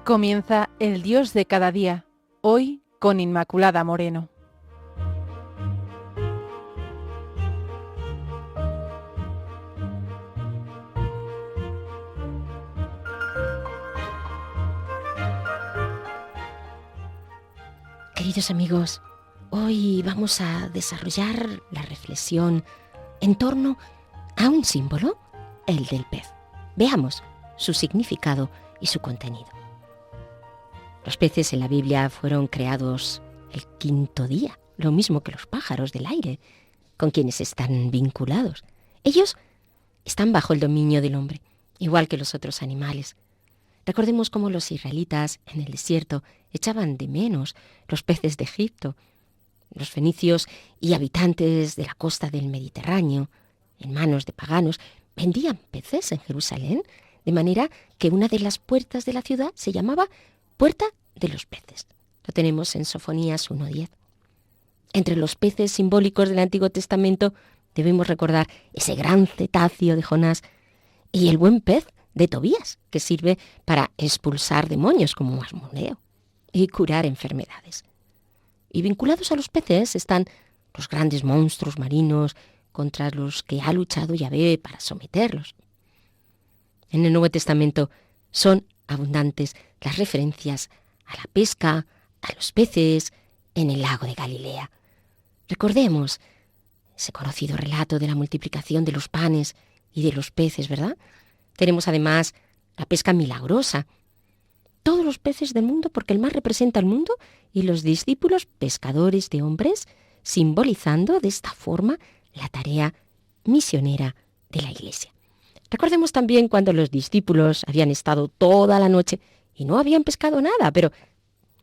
Comienza El Dios de cada día, hoy con Inmaculada Moreno. Queridos amigos, hoy vamos a desarrollar la reflexión en torno a un símbolo, el del pez. Veamos su significado y su contenido. Los peces en la Biblia fueron creados el quinto día, lo mismo que los pájaros del aire, con quienes están vinculados. Ellos están bajo el dominio del hombre, igual que los otros animales. Recordemos cómo los israelitas en el desierto echaban de menos los peces de Egipto. Los fenicios y habitantes de la costa del Mediterráneo, en manos de paganos, vendían peces en Jerusalén, de manera que una de las puertas de la ciudad se llamaba Puerta de los Peces. Lo tenemos en Sofonías 1:10. Entre los peces simbólicos del Antiguo Testamento debemos recordar ese gran cetáceo de Jonás y el buen pez de Tobías, que sirve para expulsar demonios como Asmodeo y curar enfermedades. Y vinculados a los peces están los grandes monstruos marinos contra los que ha luchado Yahvé para someterlos. En el Nuevo Testamento son abundantes las referencias a la pesca, a los peces, en el lago de Galilea. Recordemos ese conocido relato de la multiplicación de los panes y de los peces, ¿verdad? Tenemos además la pesca milagrosa. Todos los peces del mundo, porque el mar representa al mundo, y los discípulos pescadores de hombres, simbolizando de esta forma la tarea misionera de la Iglesia. Recordemos también cuando los discípulos habían estado toda la noche y no habían pescado nada, pero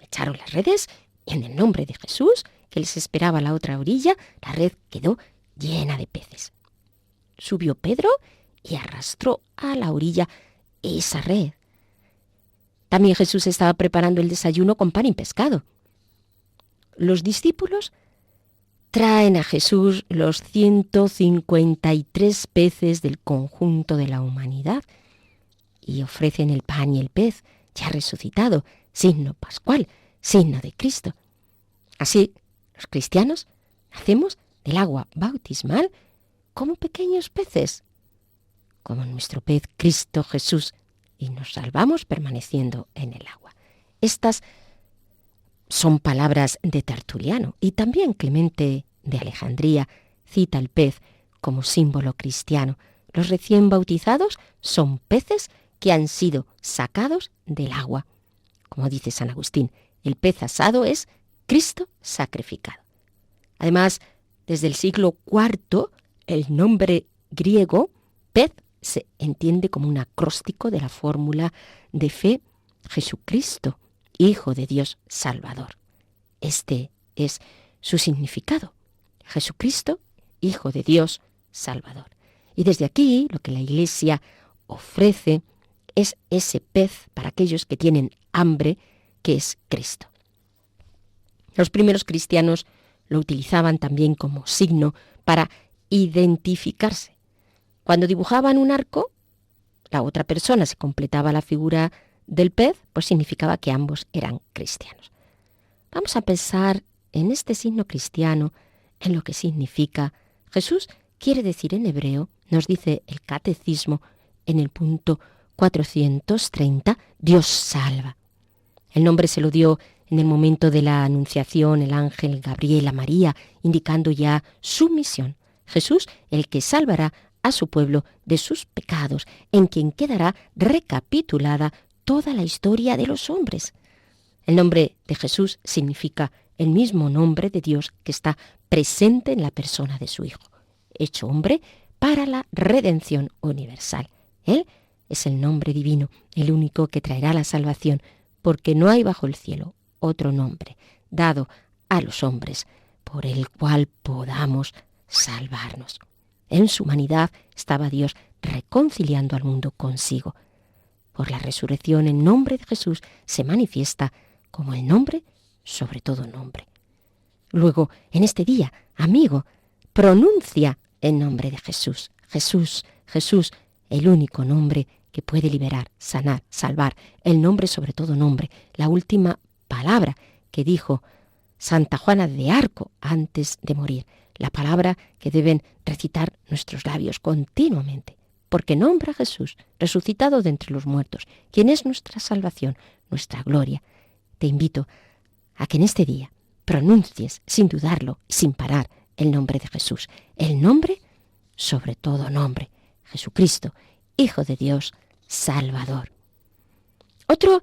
echaron las redes y en el nombre de Jesús, que les esperaba a la otra orilla, la red quedó llena de peces. Subió Pedro y arrastró a la orilla esa red. También Jesús estaba preparando el desayuno con pan y pescado. Los discípulos traen a Jesús los 153 peces del conjunto de la humanidad y ofrecen el pan y el pez ya resucitado, signo pascual, signo de Cristo. Así, los cristianos nacemos del agua bautismal como pequeños peces, como nuestro pez Cristo Jesús, y nos salvamos permaneciendo en el agua. Estas son palabras de Tertuliano, y también Clemente de Alejandría cita el pez como símbolo cristiano. Los recién bautizados son peces que han sido sacados del agua. Como dice San Agustín, el pez asado es Cristo sacrificado. Además, desde el siglo IV, el nombre griego pez se entiende como un acróstico de la fórmula de fe Jesucristo, Hijo de Dios Salvador. Este es su significado. Jesucristo, Hijo de Dios Salvador. Y desde aquí lo que la Iglesia ofrece es ese pez para aquellos que tienen hambre, que es Cristo. Los primeros cristianos lo utilizaban también como signo para identificarse. Cuando dibujaban un arco, la otra persona se completaba la figura del pez, pues significaba que ambos eran cristianos. Vamos a pensar en este signo cristiano, en lo que significa. Jesús quiere decir en hebreo, nos dice el catecismo en el punto 430, Dios salva. El nombre se lo dio en el momento de la anunciación el ángel Gabriel a María, indicando ya su misión. Jesús, el que salvará a su pueblo de sus pecados, en quien quedará recapitulada toda la historia de los hombres. El nombre de Jesús significa el mismo nombre de Dios que está presente en la persona de su Hijo, hecho hombre para la redención universal. Él es el nombre divino, el único que traerá la salvación, porque no hay bajo el cielo otro nombre dado a los hombres por el cual podamos salvarnos. En su humanidad estaba Dios reconciliando al mundo consigo. Por la resurrección, el nombre de Jesús se manifiesta como el nombre sobre todo nombre. Luego, en este día, amigo, pronuncia el nombre de Jesús. Jesús, Jesús, el único nombre que puede liberar, sanar, salvar, el nombre sobre todo nombre, la última palabra que dijo Santa Juana de Arco antes de morir, la palabra que deben recitar nuestros labios continuamente, porque nombra a Jesús, resucitado de entre los muertos, quien es nuestra salvación, nuestra gloria. Te invito a que en este día pronuncies sin dudarlo, sin parar, el nombre de Jesús, el nombre sobre todo nombre, Jesucristo, Hijo de Dios, Salvador. Otro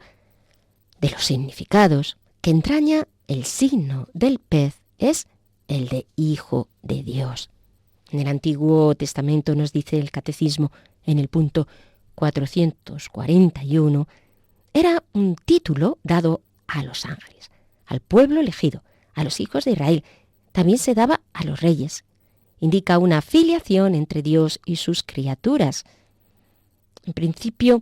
de los significados que entraña el signo del pez es el de Hijo de Dios. En el Antiguo Testamento nos dice el Catecismo en el punto 441, era un título dado a los ángeles, al pueblo elegido, a los hijos de Israel. También se daba a los reyes. Indica una filiación entre Dios y sus criaturas. En principio,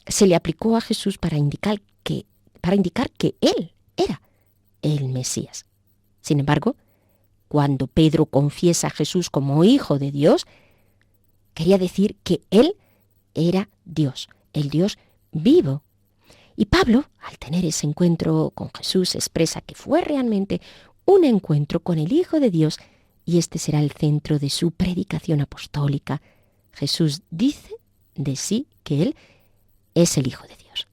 se le aplicó a Jesús para indicar que Él era el Mesías. Sin embargo, cuando Pedro confiesa a Jesús como Hijo de Dios, quería decir que Él era Dios, el Dios vivo. Y Pablo, al tener ese encuentro con Jesús, expresa que fue realmente un encuentro con el Hijo de Dios y este será el centro de su predicación apostólica. Jesús dice de sí que Él es el Hijo de Dios.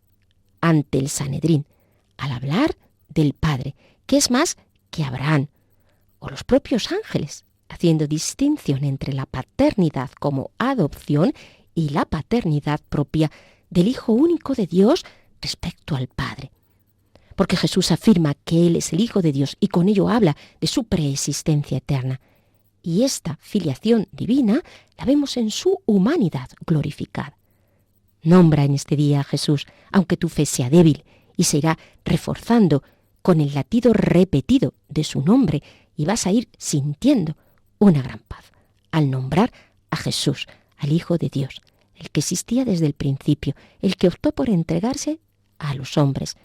Ante el Sanedrín, al hablar del Padre, que es más que Abraham, o los propios ángeles, haciendo distinción entre la paternidad como adopción y la paternidad propia del Hijo único de Dios respecto al Padre. Porque Jesús afirma que Él es el Hijo de Dios y con ello habla de su preexistencia eterna. Y esta filiación divina la vemos en su humanidad glorificada. Nombra en este día a Jesús, aunque tu fe sea débil, y se irá reforzando con el latido repetido de su nombre, y vas a ir sintiendo una gran paz al nombrar a Jesús, al Hijo de Dios, el que existía desde el principio, el que optó por entregarse a los hombres,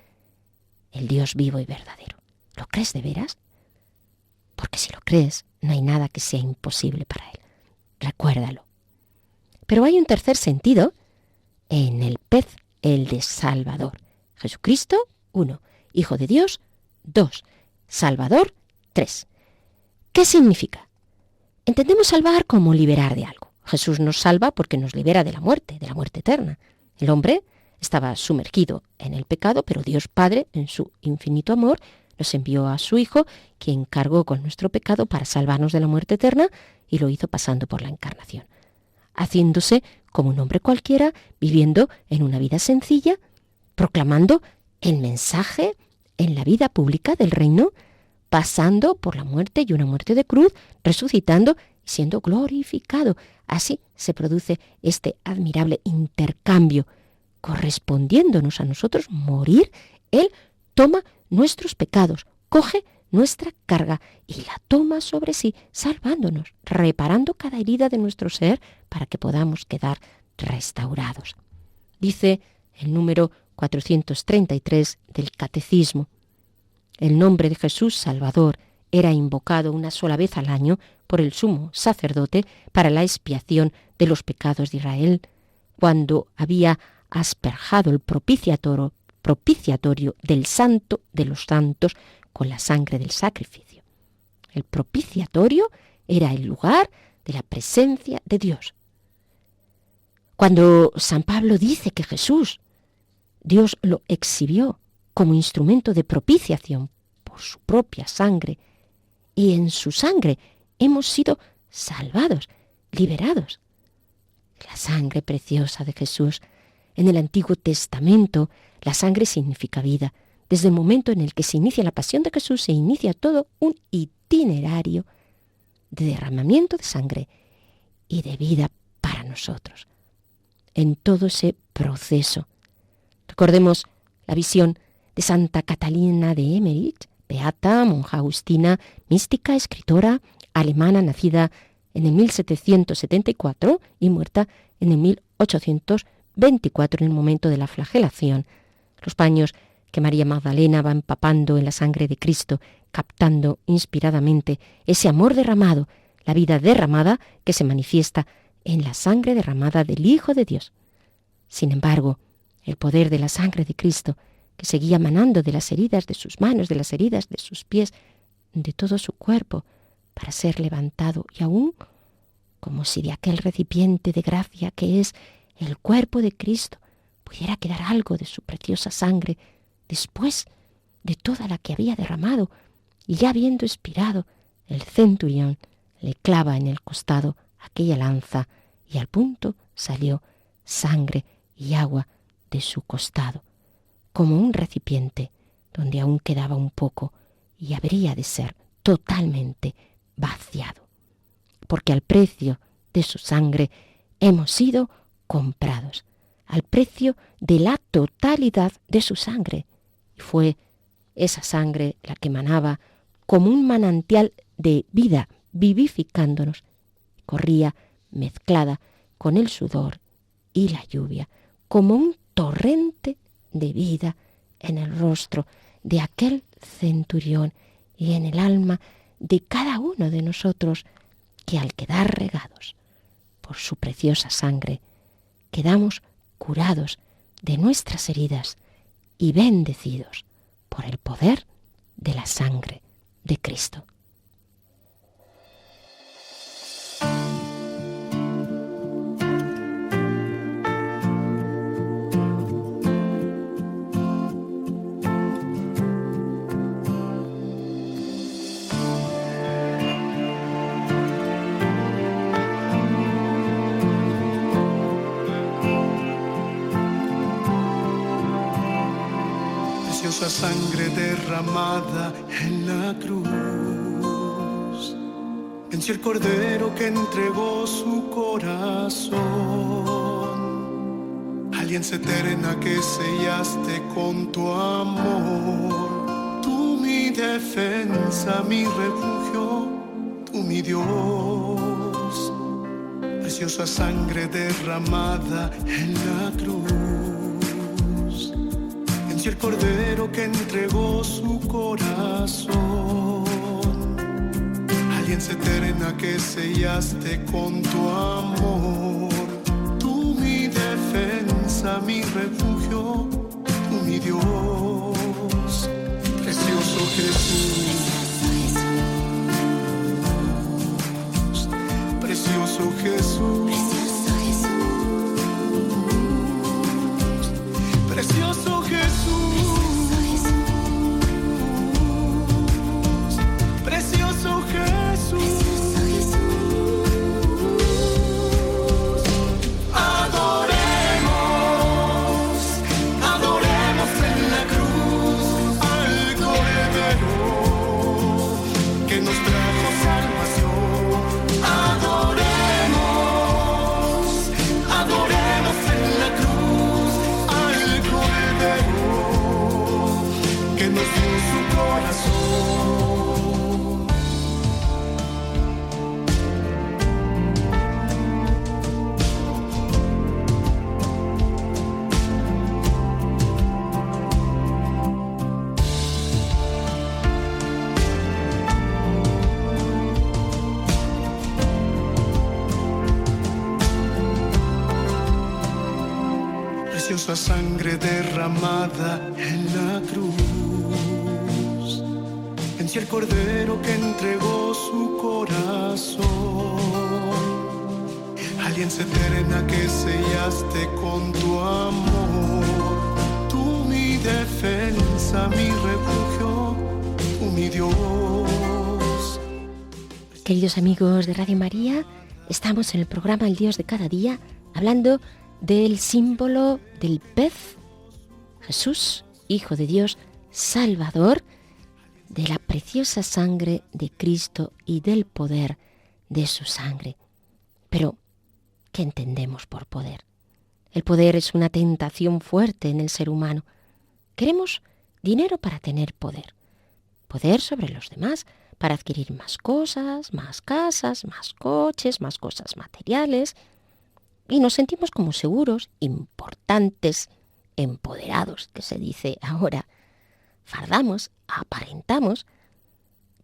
el Dios vivo y verdadero. ¿Lo crees de veras? Porque si lo crees, no hay nada que sea imposible para Él. Recuérdalo. Pero hay un tercer sentido en el pez, el de Salvador. Jesucristo, 1. Hijo de Dios, 2. Salvador, 3. ¿Qué significa? Entendemos salvar como liberar de algo. Jesús nos salva porque nos libera de la muerte eterna. El hombre estaba sumergido en el pecado, pero Dios Padre, en su infinito amor, nos envió a su Hijo, quien cargó con nuestro pecado para salvarnos de la muerte eterna, y lo hizo pasando por la encarnación, haciéndose como un hombre cualquiera, viviendo en una vida sencilla, proclamando el mensaje en la vida pública del reino, pasando por la muerte y una muerte de cruz, resucitando y siendo glorificado. Así se produce este admirable intercambio, correspondiéndonos a nosotros morir. Él toma nuestros pecados, coge nuestra carga y la toma sobre sí, salvándonos, reparando cada herida de nuestro ser para que podamos quedar restaurados. Dice el número 433 del Catecismo: el nombre de Jesús Salvador era invocado una sola vez al año por el sumo sacerdote para la expiación de los pecados de Israel, cuando había asperjado el propiciatorio del Santo de los Santos con la sangre del sacrificio. El propiciatorio era el lugar de la presencia de Dios. Cuando San Pablo dice que Jesús, Dios lo exhibió como instrumento de propiciación por su propia sangre, y en su sangre hemos sido salvados, liberados. La sangre preciosa de Jesús. En el Antiguo Testamento, la sangre significa vida. Desde el momento en el que se inicia la pasión de Jesús, se inicia todo un itinerario de derramamiento de sangre y de vida para nosotros. En todo ese proceso, recordemos la visión de Santa Catalina de Emmerich, beata, monja agustina, mística, escritora alemana, nacida en el 1774 y muerta en el 1824 en el momento de la flagelación. Los paños que María Magdalena va empapando en la sangre de Cristo, captando inspiradamente ese amor derramado, la vida derramada que se manifiesta en la sangre derramada del Hijo de Dios. Sin embargo, el poder de la sangre de Cristo, que seguía manando de las heridas de sus manos, de las heridas de sus pies, de todo su cuerpo, para ser levantado, y aún como si de aquel recipiente de gracia que es el cuerpo de Cristo pudiera quedar algo de su preciosa sangre después de toda la que había derramado, y ya habiendo expirado, el centurión le clava en el costado aquella lanza, y al punto salió sangre y agua de su costado, como un recipiente donde aún quedaba un poco y habría de ser totalmente vaciado, porque al precio de su sangre hemos sido comprados, al precio de la totalidad de su sangre. Y fue esa sangre la que manaba como un manantial de vida, vivificándonos, corría mezclada con el sudor y la lluvia, como un torrente de vida en el rostro de aquel centurión y en el alma de cada uno de nosotros, que al quedar regados por su preciosa sangre, quedamos curados de nuestras heridas y bendecidos por el poder de la sangre de Cristo. Preciosa sangre derramada en la cruz, venció el Cordero que entregó su corazón, alianza eterna que sellaste con tu amor. Tú mi defensa, mi refugio, tú mi Dios. Preciosa sangre derramada en la cruz, y el Cordero que entregó su corazón, alianza eterna que sellaste con tu amor. Tú mi defensa, mi refugio, tú mi Dios. Precioso Jesús, precioso Jesús, precioso Jesús. Precioso Jesús, adoremos, adoremos en la cruz al Cordero que nos trajo salvación. Adoremos, adoremos en la cruz al Cordero que nos dio su corazón. Preciosa sangre derramada en la cruz, venció el Cordero que entregó su corazón, alianza eterna que sellaste con tu amor. Tú mi defensa, mi refugio, tú mi Dios. Queridos amigos de Radio María, estamos en el programa El Dios de cada día, hablando del símbolo del pez, Jesús, Hijo de Dios, Salvador, de la preciosa sangre de Cristo y del poder de su sangre. Pero, ¿qué entendemos por poder? El poder es una tentación fuerte en el ser humano. Queremos dinero para tener poder. Poder sobre los demás, para adquirir más cosas, más casas, más coches, más cosas materiales. Y nos sentimos como seguros, importantes, empoderados, que se dice ahora. Fardamos, aparentamos,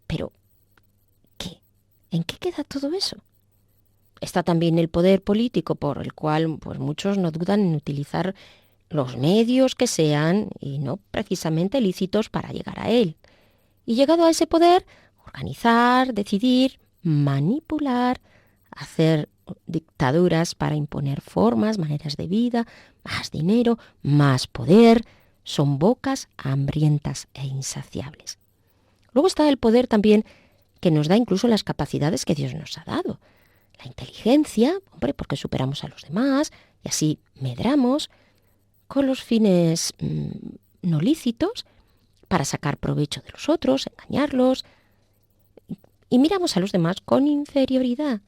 pero ¿qué? ¿En qué queda todo eso? Está también el poder político, por el cual pues muchos no dudan en utilizar los medios que sean y no precisamente lícitos para llegar a él. Y llegado a ese poder, organizar, decidir, manipular, hacer dictaduras para imponer formas, maneras de vida, más dinero, más poder. Son bocas hambrientas e insaciables. Luego está el poder también que nos da incluso las capacidades que Dios nos ha dado. La inteligencia, hombre, porque superamos a los demás y así medramos con los fines no lícitos para sacar provecho de los otros, engañarlos, y miramos a los demás con inferioridad,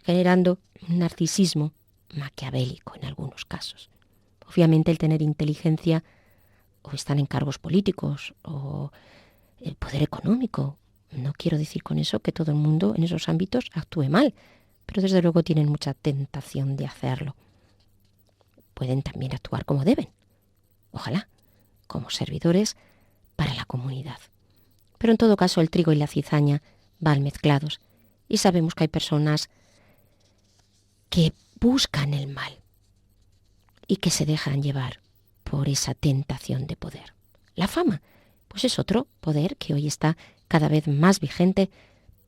generando un narcisismo maquiavélico en algunos casos. Obviamente el tener inteligencia o estar en cargos políticos o el poder económico, no quiero decir con eso que todo el mundo en esos ámbitos actúe mal, pero desde luego tienen mucha tentación de hacerlo. Pueden también actuar como deben, ojalá, como servidores para la comunidad. Pero en todo caso el trigo y la cizaña van mezclados y sabemos que hay personas que buscan el mal y que se dejan llevar por esa tentación de poder. La fama, pues es otro poder que hoy está cada vez más vigente.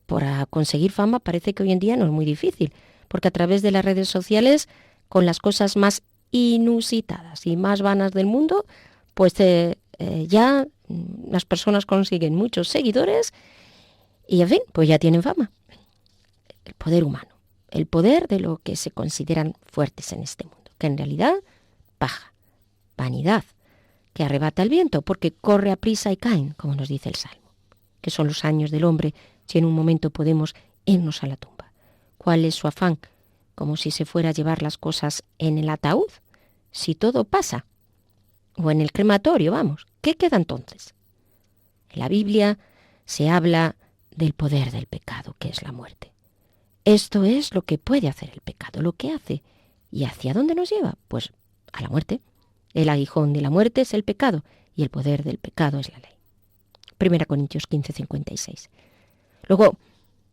Para conseguir fama parece que hoy en día no es muy difícil, porque a través de las redes sociales, con las cosas más inusitadas y más vanas del mundo, pues ya las personas consiguen muchos seguidores y, en fin, pues ya tienen fama. El poder humano, el poder de lo que se consideran fuertes en este mundo, que en realidad paja, vanidad, que arrebata el viento porque corre a prisa y caen, como nos dice el Salmo. Que son los años del hombre si en un momento podemos irnos a la tumba? ¿Cuál es su afán? Como si se fuera a llevar las cosas en el ataúd, si todo pasa. O en el crematorio, vamos. ¿Qué queda entonces? En la Biblia se habla del poder del pecado, que es la muerte. Esto es lo que puede hacer el pecado, lo que hace. ¿Y hacia dónde nos lleva? Pues a la muerte. El aguijón de la muerte es el pecado y el poder del pecado es la ley. 1 Corintios 15:56. Luego,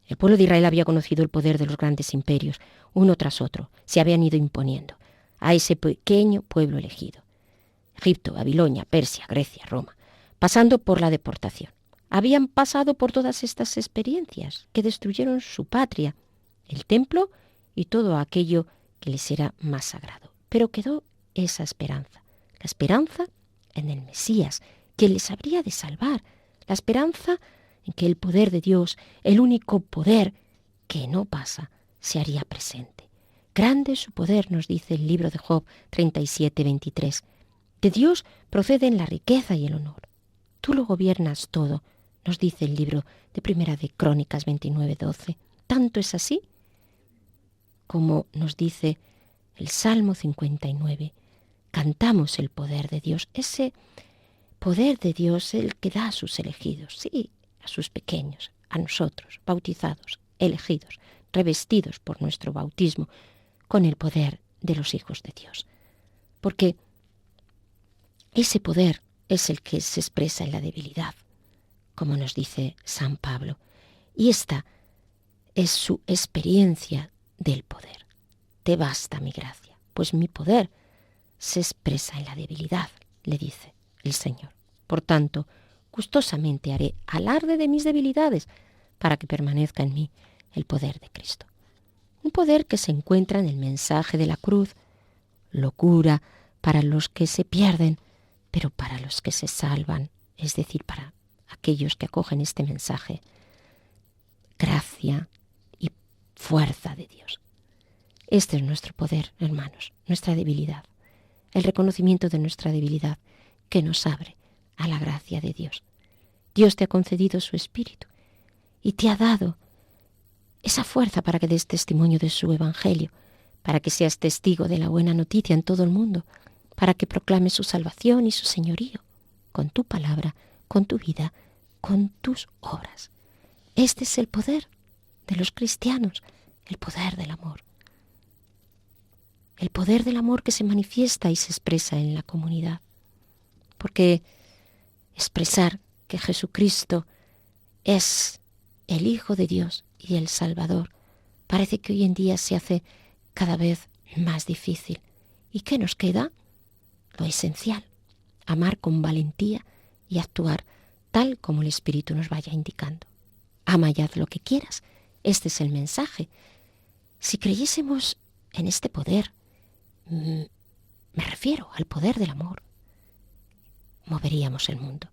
el pueblo de Israel había conocido el poder de los grandes imperios, uno tras otro. Se habían ido imponiendo a ese pequeño pueblo elegido. Egipto, Babilonia, Persia, Grecia, Roma, pasando por la deportación. Habían pasado por todas estas experiencias que destruyeron su patria, el templo y todo aquello que les era más sagrado. Pero quedó esa esperanza, la esperanza en el Mesías, que les habría de salvar, la esperanza en que el poder de Dios, el único poder que no pasa, se haría presente. Grande es su poder, nos dice el libro de Job 37:23. De Dios proceden la riqueza y el honor. Tú lo gobiernas todo, nos dice el libro de Primera de Crónicas 29:12. Tanto es así como nos dice el Salmo 59. Cantamos el poder de Dios, ese poder de Dios, el que da a sus elegidos, sí, a sus pequeños, a nosotros, bautizados, elegidos, revestidos por nuestro bautismo, con el poder de los hijos de Dios. Porque ese poder es el que se expresa en la debilidad, como nos dice San Pablo. Y esta es su experiencia del poder. Te basta mi gracia, pues mi poder se expresa en la debilidad, le dice el Señor. Por tanto, gustosamente haré alarde de mis debilidades para que permanezca en mí el poder de Cristo. Un poder que se encuentra en el mensaje de la cruz, locura para los que se pierden, pero para los que se salvan, es decir, para aquellos que acogen este mensaje, gracia y fuerza de Dios. Este es nuestro poder, hermanos, nuestra debilidad, el reconocimiento de nuestra debilidad que nos abre a la gracia de Dios. Dios te ha concedido su Espíritu y te ha dado esa fuerza para que des testimonio de su Evangelio, para que seas testigo de la buena noticia en todo el mundo, para que proclames su salvación y su señorío, con tu palabra, con tu vida, con tus obras. Este es el poder de los cristianos, el poder del amor. El poder del amor que se manifiesta y se expresa en la comunidad. Porque expresar que Jesucristo es el Hijo de Dios y el Salvador parece que hoy en día se hace cada vez más difícil. ¿Y qué nos queda? Lo esencial, amar con valentía y actuar tal como el Espíritu nos vaya indicando. Ama y haz lo que quieras. Este es el mensaje. Si creyésemos en este poder, me refiero al poder del amor, moveríamos el mundo.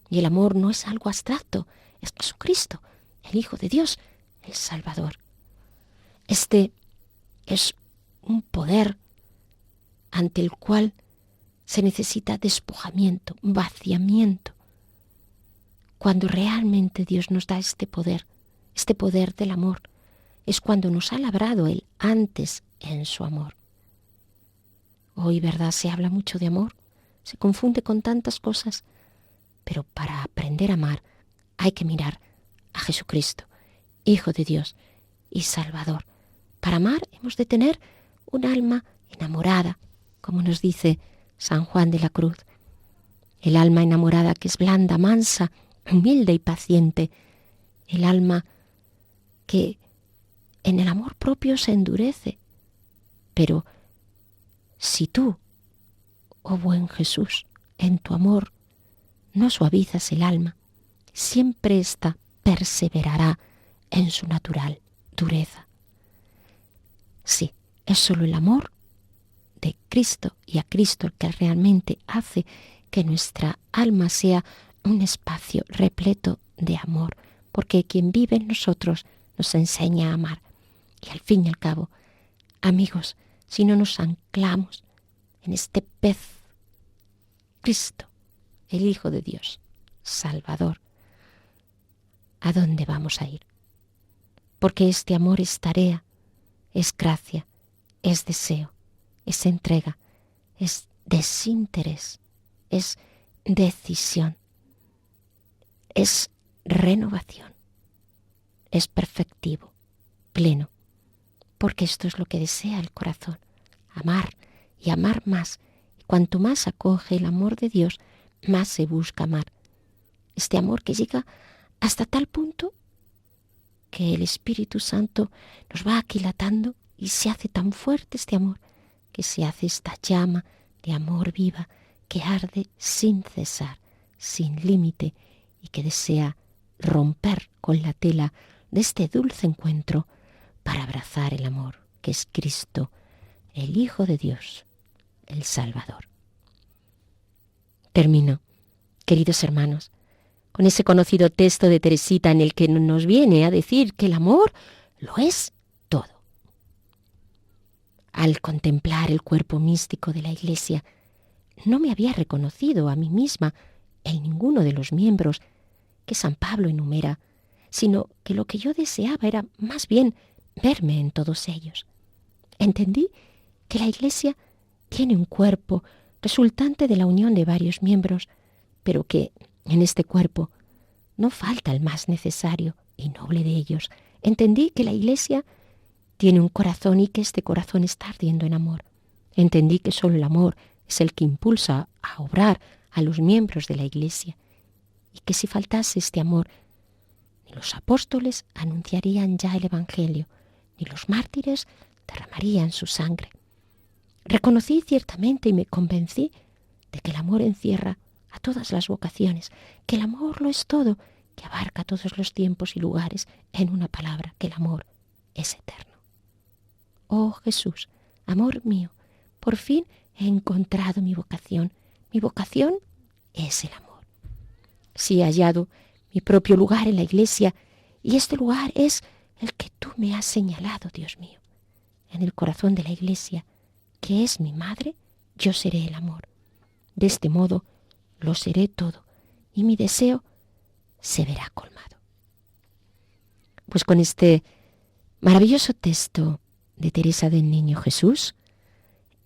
Y el amor no es algo abstracto, es Jesucristo, el Hijo de Dios, el Salvador. Este es un poder ante el cual se necesita despojamiento, vaciamiento. Cuando realmente Dios nos da este poder del amor, es cuando nos ha labrado Él antes en su amor. Hoy, ¿verdad? Se habla mucho de amor, se confunde con tantas cosas, pero para aprender a amar hay que mirar a Jesucristo, Hijo de Dios y Salvador. Para amar hemos de tener un alma enamorada, como nos dice San Juan de la Cruz. El alma enamorada que es blanda, mansa, humilde y paciente. El alma que en el amor propio se endurece. Pero si tú, oh buen Jesús, en tu amor no suavizas el alma, siempre ésta perseverará en su natural dureza. Sí, es solo el amor de Cristo y a Cristo el que realmente hace que nuestra alma sea un espacio repleto de amor, porque quien vive en nosotros nos enseña a amar. Y al fin y al cabo, amigos, si no nos anclamos en este pez, Cristo, el Hijo de Dios, Salvador, ¿a dónde vamos a ir? Porque este amor es tarea, es gracia, es deseo, es entrega, es desinterés, es decisión, es renovación, es perfectivo, pleno, porque esto es lo que desea el corazón, amar y amar más. Y cuanto más acoge el amor de Dios, más se busca amar. Este amor que llega hasta tal punto que el Espíritu Santo nos va aquilatando y se hace tan fuerte este amor, que se hace esta llama de amor viva que arde sin cesar, sin límite, y que desea romper con la tela de este dulce encuentro para abrazar el amor, que es Cristo, el Hijo de Dios, el Salvador. Termino, queridos hermanos, con ese conocido texto de Teresita en el que nos viene a decir que el amor lo es todo. Al contemplar el cuerpo místico de la Iglesia, no me había reconocido a mí misma en ninguno de los miembros que San Pablo enumera, sino que lo que yo deseaba era más bien verme en todos ellos. Entendí que la Iglesia tiene un cuerpo resultante de la unión de varios miembros, pero que en este cuerpo no falta el más necesario y noble de ellos. Entendí que la Iglesia tiene un corazón y que este corazón está ardiendo en amor. Entendí que solo el amor es el que impulsa a obrar a los miembros de la Iglesia, y que si faltase este amor, ni los apóstoles anunciarían ya el Evangelio, ni los mártires derramarían su sangre. Reconocí ciertamente y me convencí de que el amor encierra a todas las vocaciones, que el amor lo es todo, que abarca todos los tiempos y lugares, en una palabra, que el amor es eterno. Oh Jesús, amor mío, por fin he encontrado mi vocación. Mi vocación es el amor. Sí, he hallado mi propio lugar en la Iglesia, y este lugar es el que tú me has señalado, Dios mío. En el corazón de la Iglesia, que es mi madre, yo seré el amor. De este modo lo seré todo, y mi deseo se verá colmado. Pues con este maravilloso texto de Teresa del Niño Jesús,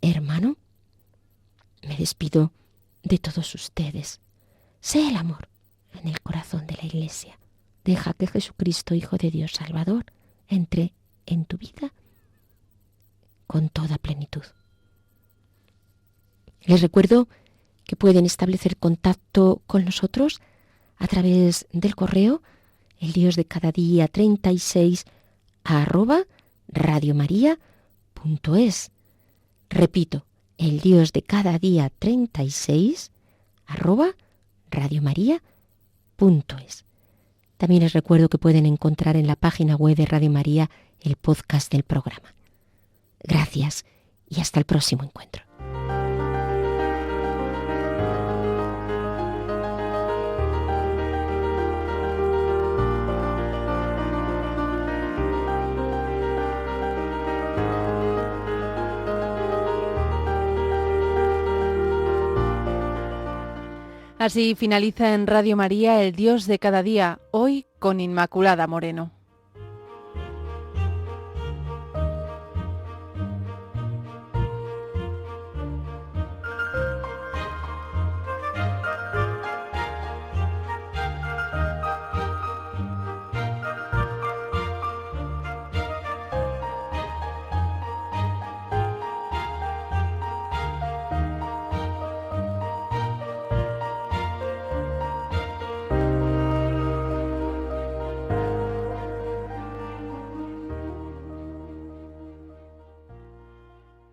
hermano, me despido de todos ustedes. Sé el amor en el corazón de la Iglesia. Deja que Jesucristo, Hijo de Dios Salvador, entre en tu vida con toda plenitud. Les recuerdo que pueden establecer contacto con nosotros a través del correo eldiosdecadadía36 radiomaria.es. Repito, el Dios de cada día 36 @radiomaria.es. También les recuerdo que pueden encontrar en la página web de Radio María el podcast del programa. Gracias y hasta el próximo encuentro. Así finaliza en Radio María El Dios de cada día, hoy con Inmaculada Moreno.